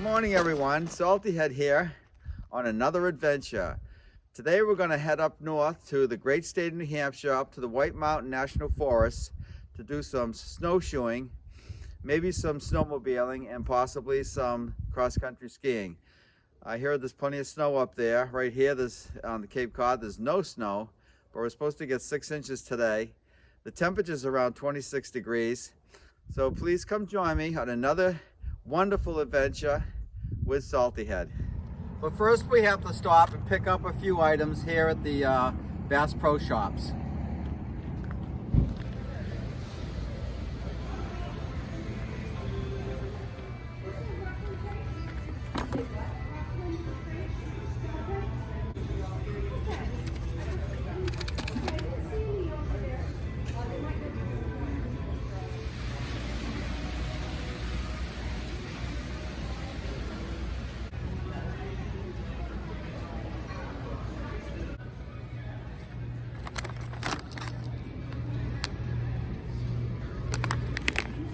morning everyone, Saltyhead here on another adventure. Today we're going to head up north to the great state of New Hampshire, up to the White Mountain National Forest to do some snowshoeing, maybe some snowmobiling, and possibly some cross-country skiing. I hear there's plenty of snow up there. Right here, on the Cape Cod, there's no snow, but we're supposed to get 6 inches today. The temperature's around 26 degrees. So please come join me on another wonderful adventure with Saltyhead. But first we have to stop and pick up a few items here at the Bass Pro Shops.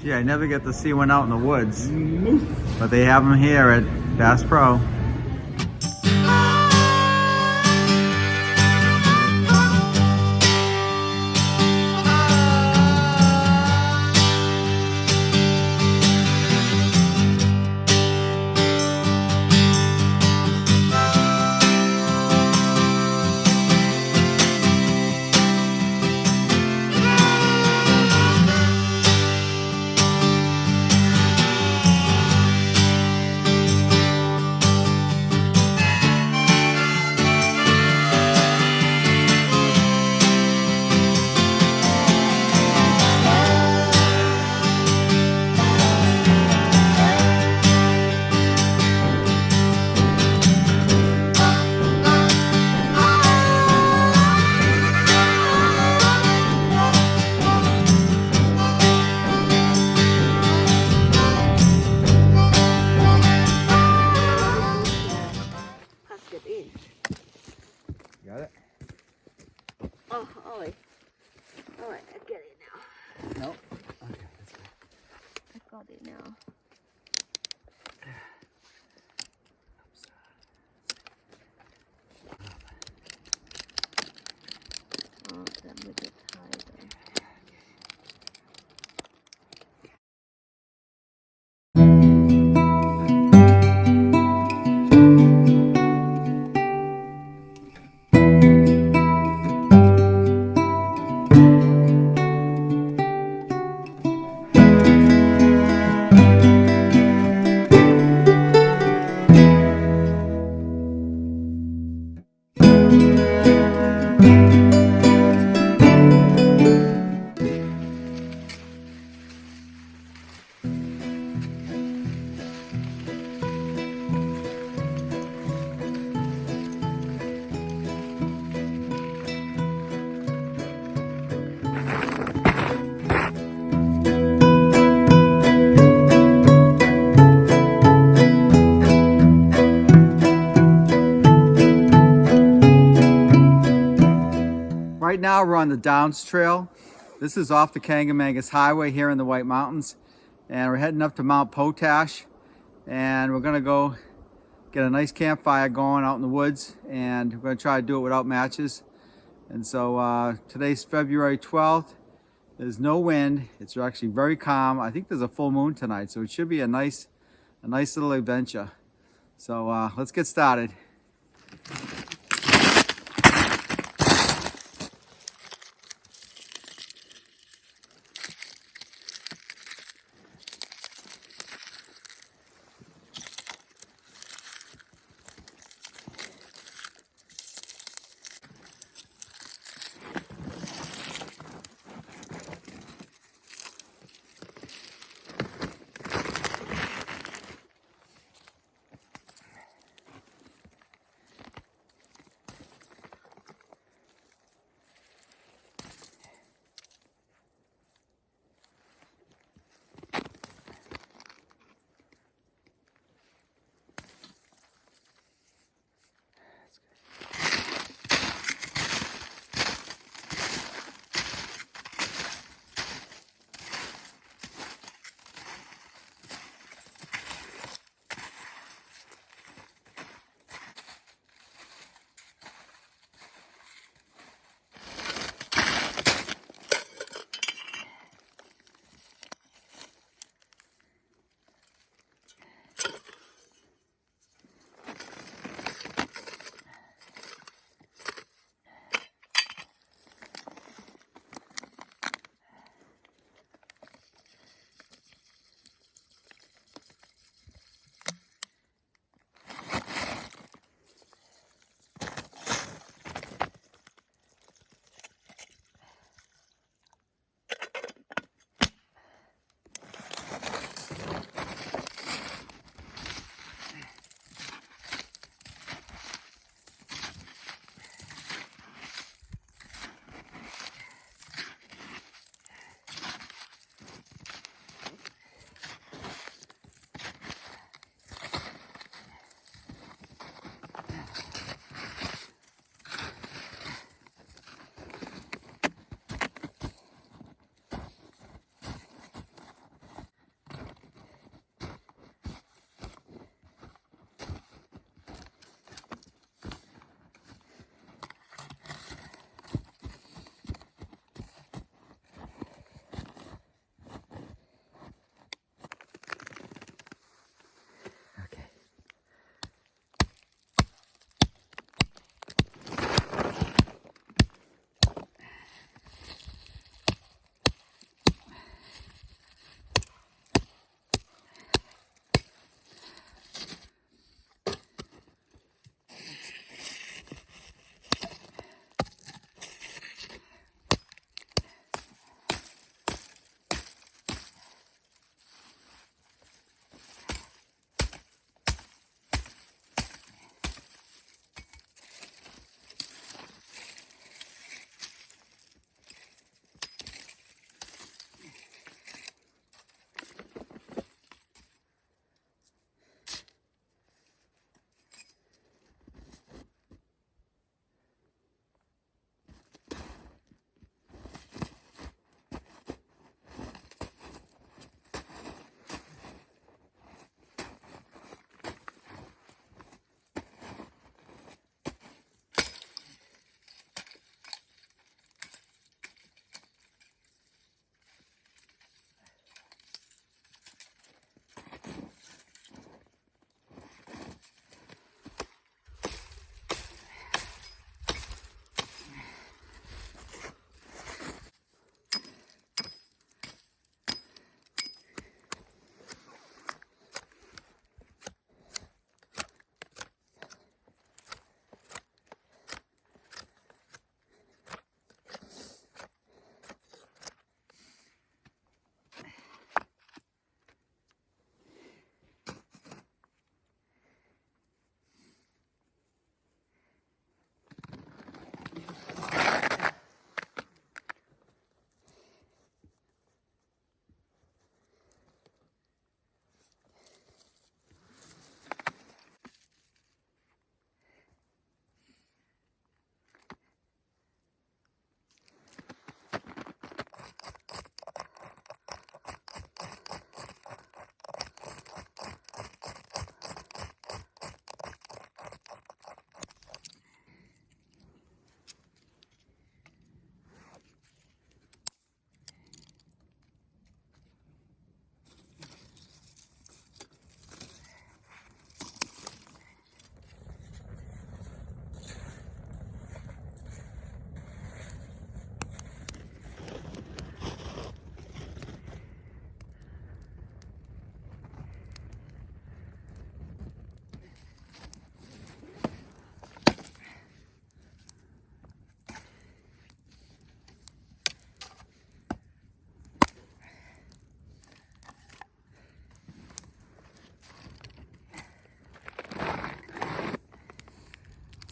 Yeah, I never get to see one out in the woods, but they have them here at Bass Pro. Got it? Oh, Ollie. Oh, I get it now. Nope. Okay, let's go. I got it now. Oh, that would get tied there. Right now we're on the Downs Trail. This is off the Kangamangas Highway here in the White Mountains. And we're heading up to Mount Potash. And we're gonna go get a nice campfire going out in the woods. And we're gonna try to do it without matches. And so today's February 12th. There's no wind. It's actually very calm. I think there's a full moon tonight. So it should be a nice little adventure. So let's get started.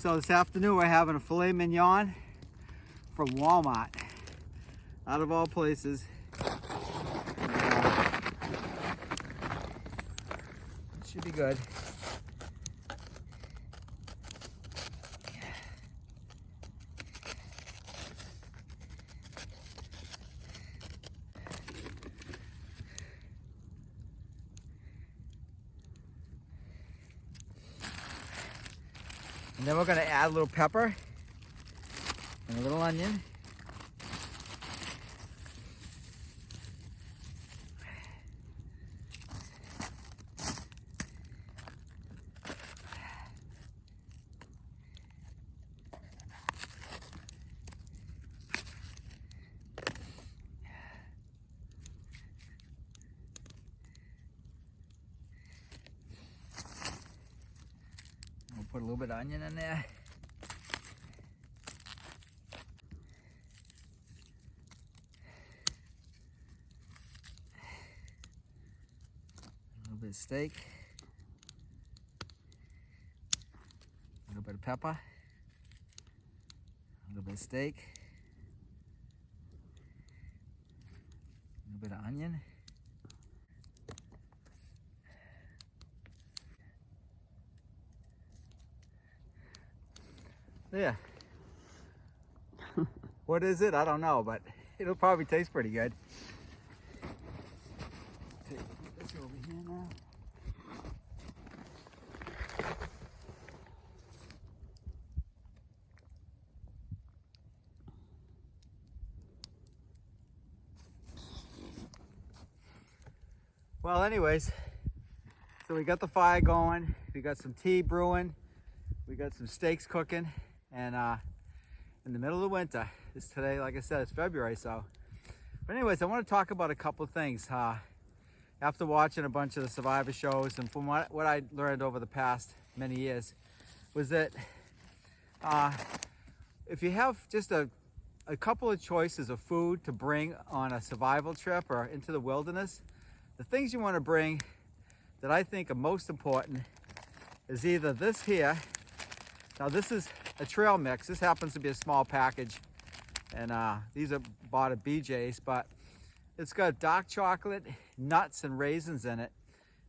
So this afternoon we're having a filet mignon from Walmart. Out of all places. It should be good. And then we're going to add a little pepper and a little onion. We'll put a little bit of onion in there. A little bit of steak. A little bit of pepper. A little bit of steak. A little bit of onion. Yeah. What is it? I don't know, but it'll probably taste pretty good. Take this over here now. Well, anyways, so we got the fire going. We got some tea brewing. We got some steaks cooking. And in the middle of the winter, it's today, like I said, it's February, so. But anyways, I want to talk about a couple of things. After watching a bunch of the Survivor shows, and from what I learned over the past many years, was that if you have just a couple of choices of food to bring on a survival trip or into the wilderness, the things you want to bring that I think are most important is either this here. Now this is a trail mix. This happens to be a small package, and these are bought at BJ's, but it's got dark chocolate, nuts, and raisins in it,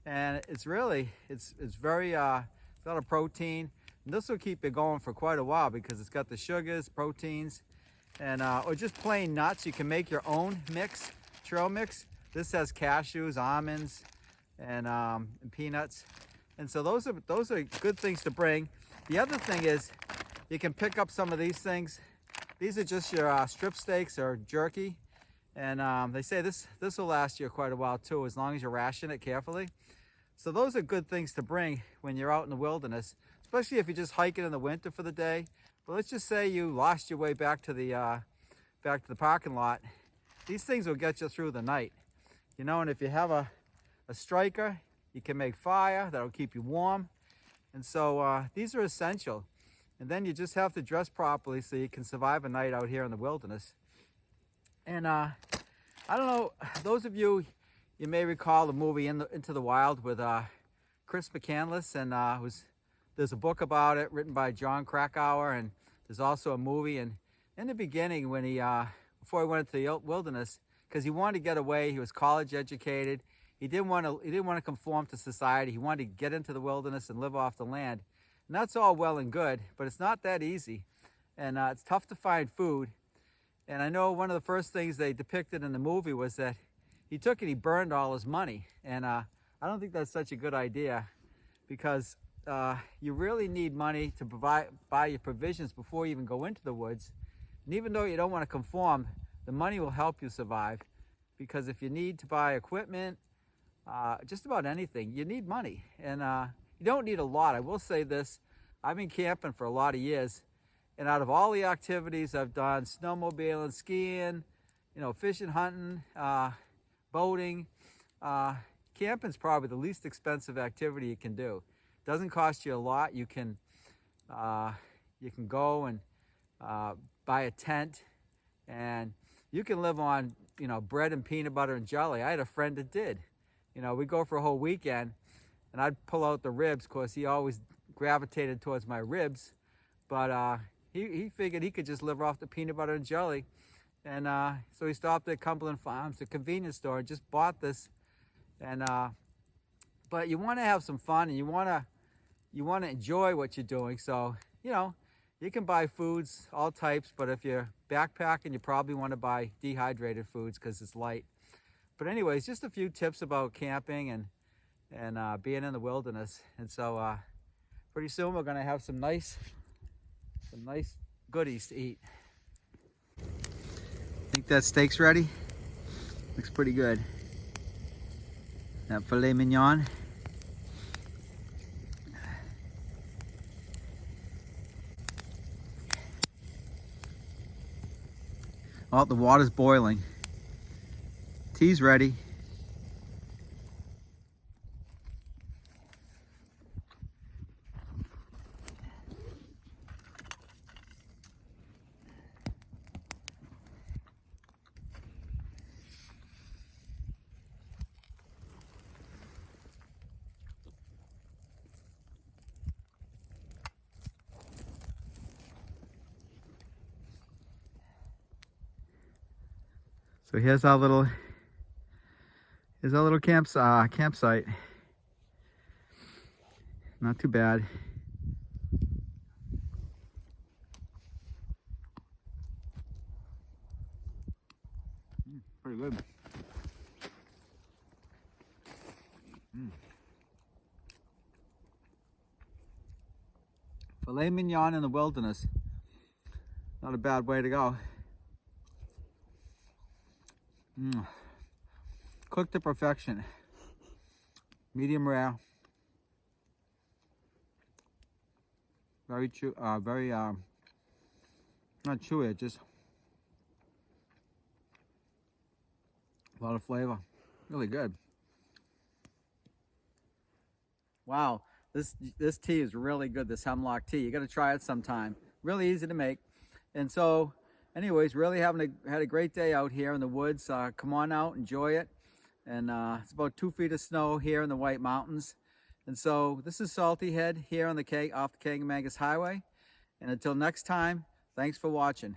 and it's very it's a lot of protein, and this will keep it going for quite a while because it's got the sugars, proteins, and or just plain nuts. You can make your own mix, trail mix. This has cashews, almonds, and peanuts, and so those are good things to bring. The other thing is, you can pick up some of these things. These are just your strip steaks or jerky. And they say this will last you quite a while too, as long as you ration it carefully. So those are good things to bring when you're out in the wilderness, especially if you're just hiking in the winter for the day. But let's just say you lost your way back to the parking lot. These things will get you through the night. You know, and if you have a striker, you can make fire, that'll keep you warm. And so these are essential. And then you just have to dress properly so you can survive a night out here in the wilderness. And I don't know, those of you may recall the movie Into the Wild with Chris McCandless, and there's a book about it written by John Krakauer, and there's also a movie. And in the beginning, when before he went into the wilderness, because he wanted to get away, he was college educated. He didn't want to conform to society. He wanted to get into the wilderness and live off the land. And that's all well and good, but it's not that easy. And it's tough to find food. And I know one of the first things they depicted in the movie was that he took and he burned all his money. And I don't think that's such a good idea, because you really need money to buy your provisions before you even go into the woods. And even though you don't want to conform, the money will help you survive. Because if you need to buy equipment, just about anything, you need money. And you don't need a lot. I will say this, I've been camping for a lot of years, and out of all the activities I've done, snowmobiling, skiing, fishing, hunting, boating, camping's probably the least expensive activity you can do. It doesn't cost you a lot. You can go and buy a tent, and you can live on bread and peanut butter and jelly. I had a friend that did. We'd go for a whole weekend, and I'd pull out the ribs. Of course, he always gravitated towards my ribs, but he figured he could just live off the peanut butter and jelly. And so he stopped at Cumberland Farms, the convenience store, and just bought this. And but you want to have some fun, and you want to enjoy what you're doing. So you know, you can buy foods, all types, but if you're backpacking, you probably want to buy dehydrated foods because it's light. But anyways, just a few tips about camping and being in the wilderness. And so pretty soon we're gonna have some nice goodies to eat. Think that steak's ready? Looks pretty good. That filet mignon. Oh, the water's boiling. Tea's ready. So here's our little campsite. Not too bad. Pretty good. Filet mignon in the wilderness. Not a bad way to go. Cooked to perfection. Medium rare. Very not chewy, just a lot of flavor. Really good. Wow, this tea is really good, this hemlock tea. You gotta try it sometime. Really easy to make. And so anyways, really had a great day out here in the woods. Come on out, enjoy it. And it's about 2 feet of snow here in the White Mountains. And so this is Saltyhead here on off the Kangamangas Highway. And until next time, thanks for watching.